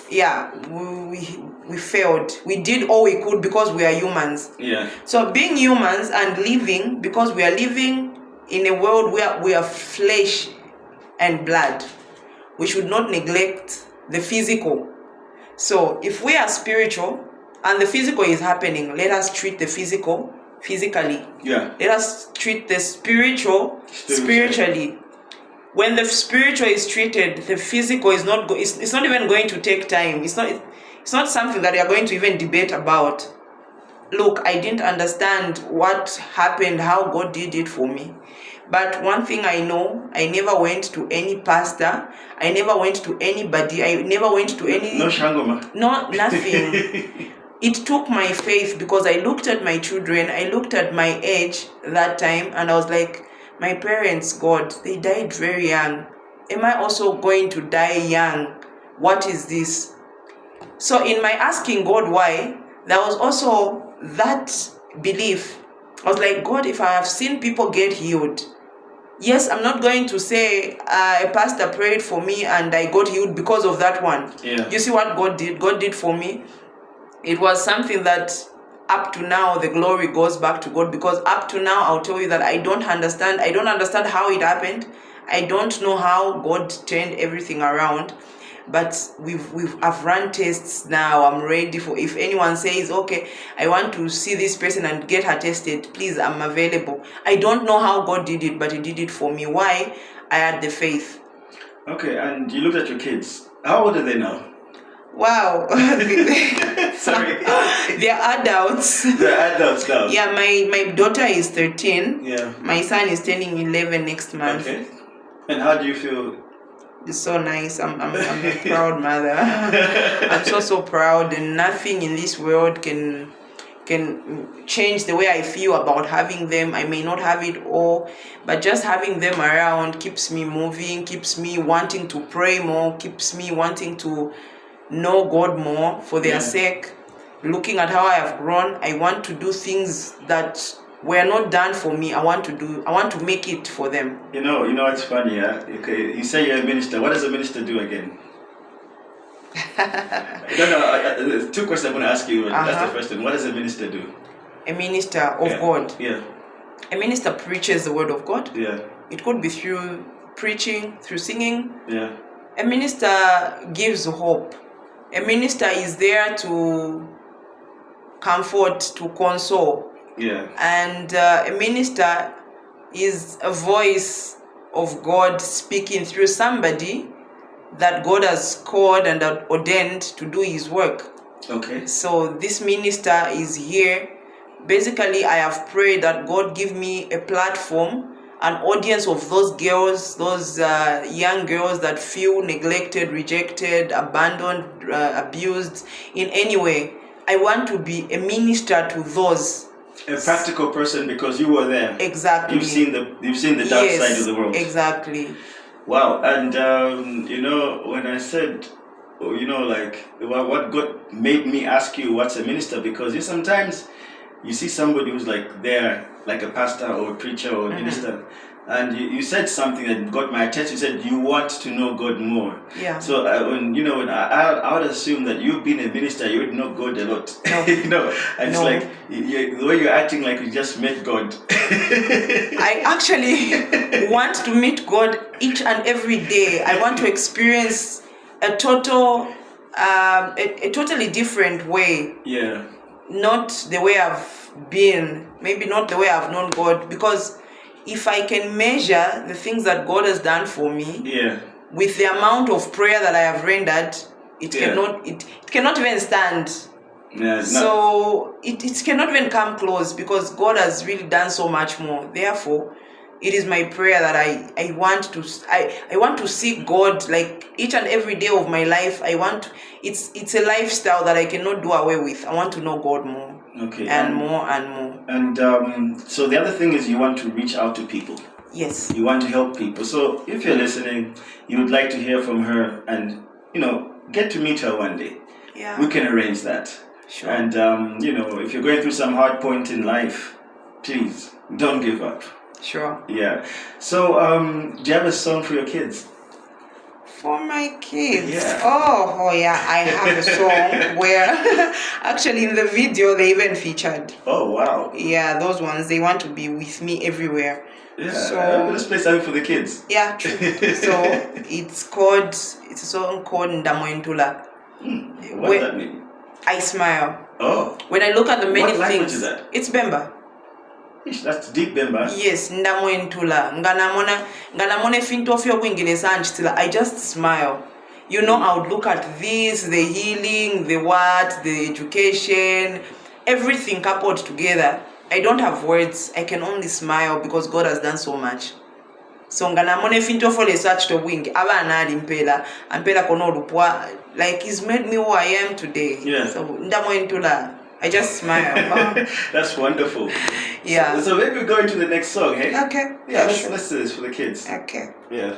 we failed. We did all we could because we are humans. Yeah. So being humans and living, because we are living in a world where we are flesh and blood, we should not neglect the physical. So if we are spiritual and the physical is happening, let us treat the physical physically. Yeah. Let us treat the spiritual spiritually. When the spiritual is treated, the physical is not it's not even going to take time. It's not something that you are going to even debate about. Look, I didn't understand what happened, how God did it for me. But one thing I know, I never went to any pastor. I never went to anybody. I never went to any... No shangoma. No, nothing. It took my faith, because I looked at my children, I looked at my age that time, and I was like, my parents, God, they died very young. Am I also going to die young? What is this? So in my asking God why, there was also that belief. I was like, God, if I have seen people get healed, yes, I'm not going to say a pastor prayed for me and I got healed because of that one. Yeah. You see what God did? God did for me. It was something that up to now the glory goes back to God, because up to now I'll tell you that I don't understand how it happened. I don't know how God turned everything around. But I've run tests now. I'm ready for, if anyone says, okay, I want to see this person and get her tested, please, I'm available. I don't know how God did it, but He did it for me. Why? I had the faith. Okay, and you looked at your kids. How old are they now? Wow. Sorry. They're adults. They're adults now. Yeah, my daughter is 13. Yeah. My son is turning 11 next month. Okay. And how do you feel? It's so nice. I'm a proud mother. I'm so proud, and nothing in this world can change the way I feel about having them. I may not have it all, but just having them around keeps me moving, keeps me wanting to pray more, keeps me wanting to know God more for their sake. Looking at how I have grown, I want to do things that were not done for me. I want to make it for them. You know it's funny, yeah? Okay, you say you're a minister. What does a minister do again? No, two questions I'm going to ask you. That's the first one. What does a minister do? A minister of God. Yeah. A minister preaches the word of God. Yeah. It could be through preaching, through singing. Yeah. A minister gives hope. A minister is there to comfort, to console. Yeah. And a minister is a voice of God speaking through somebody that God has called and ordained to do His work. Okay. So this minister is here. Basically, I have prayed that God give me a platform, an audience of those girls, those young girls that feel neglected, rejected, abandoned, abused in any way. I want to be a minister to those. A practical person, because you were there. Exactly. You've seen the dark side of the world. Exactly. Wow. And when I said, what God made me ask you what's a minister, because sometimes you see somebody who's like there, like a pastor or a preacher or a minister, and you said something that got my attention. You said you want to know God more. Yeah. So I would assume that you've been a minister, you would know God a lot. No. And it's like the way you're acting like you just met God. I actually want to meet God each and every day. I want to experience a totally different way. Yeah. Not the way I've been, maybe not the way I've known God, because if I can measure the things that God has done for me with the amount of prayer that I have rendered, it cannot even stand. Yeah, so it cannot even come close, because God has really done so much more. Therefore, it is my prayer that I want to seek God like each and every day of my life. It's a lifestyle that I cannot do away with. I want to know God more. Okay. And more and more. And so the other thing is you want to reach out to people. Yes. You want to help people. So if you're listening, you would like to hear from her and, get to meet her one day. Yeah. We can arrange that. Sure. And, if you're going through some hard point in life, please don't give up. Sure. Yeah. So, do you have a song for your kids? For my kids. Yeah. Oh yeah, I have a song where actually in the video they even featured. Oh wow. Yeah, those ones, they want to be with me everywhere. Yeah. So Let's play something for the kids. yeah, true. So it's a song called Ndamoentula. What does that mean? I smile. Oh. When I look at the many What language things. is that? It's Bemba. Ish, that's deep, Bemba. Yes, Ndamoentula. Nganamone fintofyo kwingereza anchitila. I just smile. You know, I would look at this, the healing, the what, the education, everything coupled together. I don't have words. I can only smile because God has done so much. So nganamone fintofo research to wing. Abana ali mpela kono lupwa. Like he's made me who I am today. Yeah. So Ndamoentula. I just smile. That's wonderful. Yeah. So maybe we're going to the next song, hey? Okay. Yeah, Sure. let's do this for the kids. Okay. Yeah.